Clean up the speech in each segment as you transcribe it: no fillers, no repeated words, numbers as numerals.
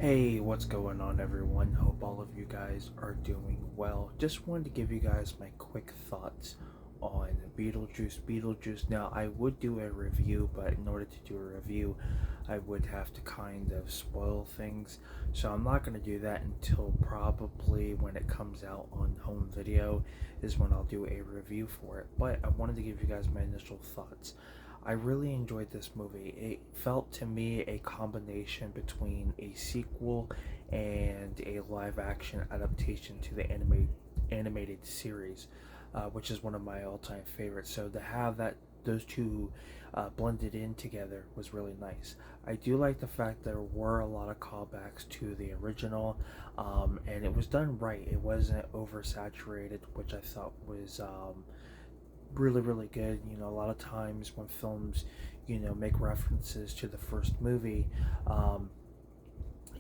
Hey, what's going on, everyone? Hope all of you guys are doing well. Just wanted to give you guys my quick thoughts on Beetlejuice. Beetlejuice. Now, I would do a review, but in order to do a review, I would have to kind of spoil things. So I'm not going to do that until probably when it comes out on home video, is when I'll do a review for it. But I wanted to give you guys my initial thoughts. I really enjoyed this movie. It felt to me a combination between a sequel and a live action adaptation to the animated series, which is one of my all time favorites. So to have those two blended in together was really nice. I do like the fact there were a lot of callbacks to the original, and it was done right. It wasn't oversaturated, which I thought was really good. A lot of times when films make references to the first movie,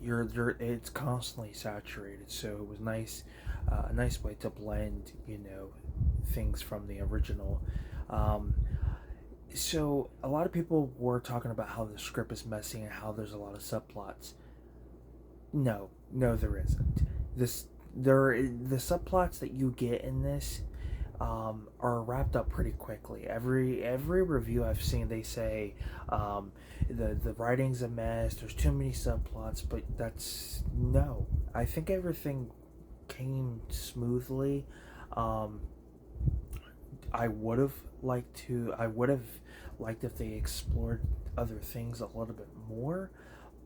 you're it's constantly saturated, so it was nice, a nice way to blend things from the original. Um, so a lot of people were talking about how the script is messy and how there's a lot of subplots. No, there isn't. This there The subplots that you get in this are wrapped up pretty quickly. Every review I've seen, they say the writing's a mess. There's too many subplots, but that's no. I think everything came smoothly. Um, I would have liked to. I would have liked if they explored other things a little bit more,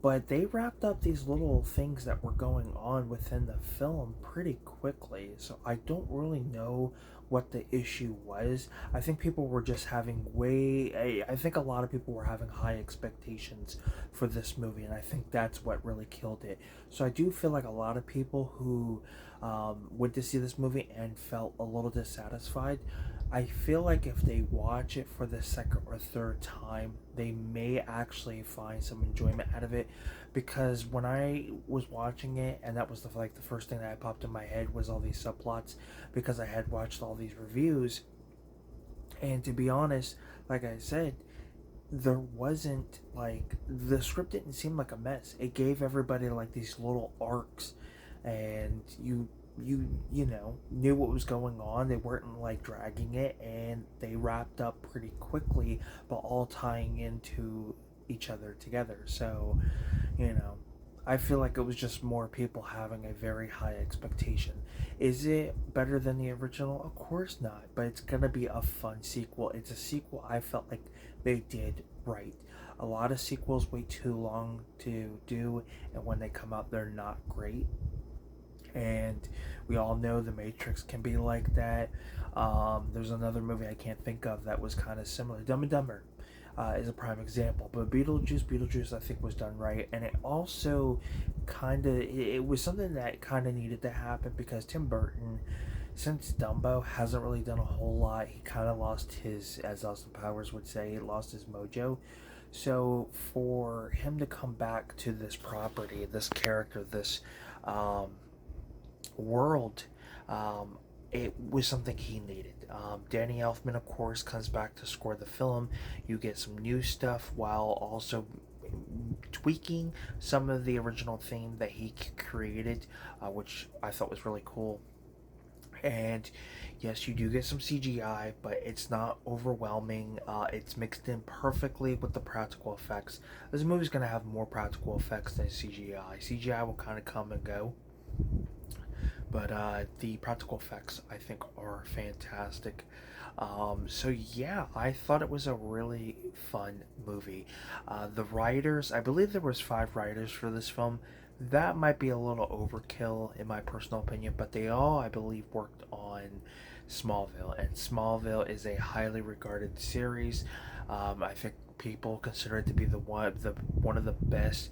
but they wrapped up these little things that were going on within the film pretty quickly. So I don't really know what the issue was. I think people were just having I think a lot of people were having high expectations for this movie, and I think that's what really killed it. So I do feel like a lot of people who went to see this movie and felt a little dissatisfied, I feel like if they watch it for the second or third time, they may actually find some enjoyment out of it. Because when I was watching it, and that was the first thing that popped in my head was all these subplots, because I had watched all these reviews, and to be honest, like I said, there wasn't like the script didn't seem like a mess. It gave everybody like these little arcs, and you knew what was going on. They weren't like dragging it, and they wrapped up pretty quickly, but all tying into each other together. So you know I feel like it was just more people having a very high expectation. Is it better than the original? Of course not, but it's gonna be a fun sequel. It's a sequel I felt like they did right. A lot of sequels wait too long to do, and when they come out, they're not great. And we all know the Matrix can be like that. There's another movie I can't think of that was kind of similar. Dumb and Dumber is a prime example. But Beetlejuice, I think was done right, and it also it was something that kind of needed to happen because Tim Burton, since Dumbo, hasn't really done a whole lot. He kind of lost his, as Austin Powers would say, he lost his mojo. So for him to come back to this property, this character, this um, world, it was something he needed. Danny Elfman, of course, comes back to score the film. You get some new stuff while also tweaking some of the original theme that he created, which I thought was really cool. And yes, you do get some CGI, but it's not overwhelming. It's mixed in perfectly with the practical effects. This movie's going to have more practical effects than CGI. CGI will kind of come and go, but the practical effects I think are fantastic. So yeah, I thought it was a really fun movie. The writers, I believe there was 5 writers for this film. That might be a little overkill in my personal opinion, but they all, I believe, worked on Smallville, and Smallville is a highly regarded series. I think people consider it to be one of the best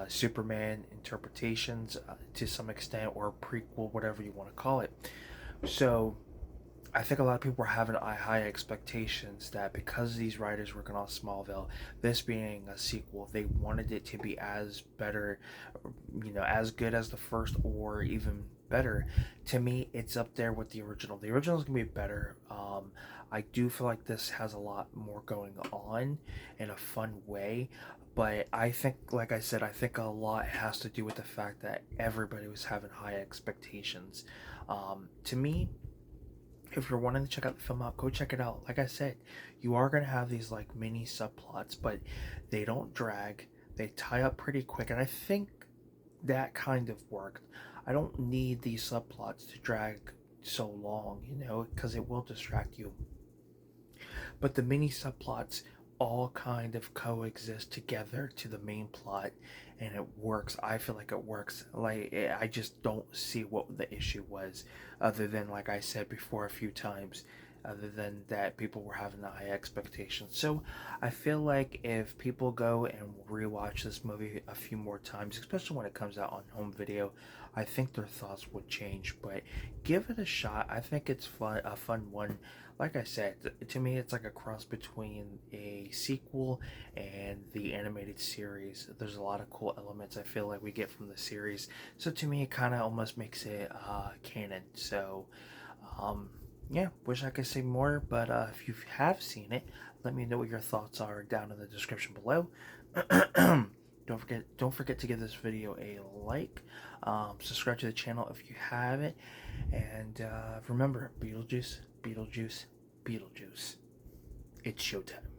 Superman interpretations, to some extent, or prequel, whatever you want to call it. So I think a lot of people were having high expectations that because these writers working on Smallville, this being a sequel, they wanted it to be as better, as good as the first, or even better. To me, it's up there with the original. The original is gonna be better. I do feel like this has a lot more going on in a fun way. But I think, like I said, I think a lot has to do with the fact that everybody was having high expectations. To me, if you're wanting to check out the film out, go check it out. Like I said, you are going to have these like mini subplots, but they don't drag. They tie up pretty quick, and I think that kind of worked. I don't need these subplots to drag so long, because it will distract you. But the mini subplots all kind of coexist together to the main plot, and it works. I feel like it works. Like, I just don't see what the issue was, other than, like I said before a few times, other than that people were having high expectations. So I feel like if people go and rewatch this movie a few more times, especially when it comes out on home video, I think their thoughts would change. But give it a shot. I think it's fun, a fun one. Like I said, to me, it's like a cross between a sequel and the animated series. There's a lot of cool elements I feel like we get from the series. So to me, it kind of almost makes it canon. So, um, yeah, wish I could say more, but if you have seen it, let me know what your thoughts are down in the description below. Don't forget to give this video a like. Subscribe to the channel if you haven't, and remember, Beetlejuice, Beetlejuice, Beetlejuice. It's showtime.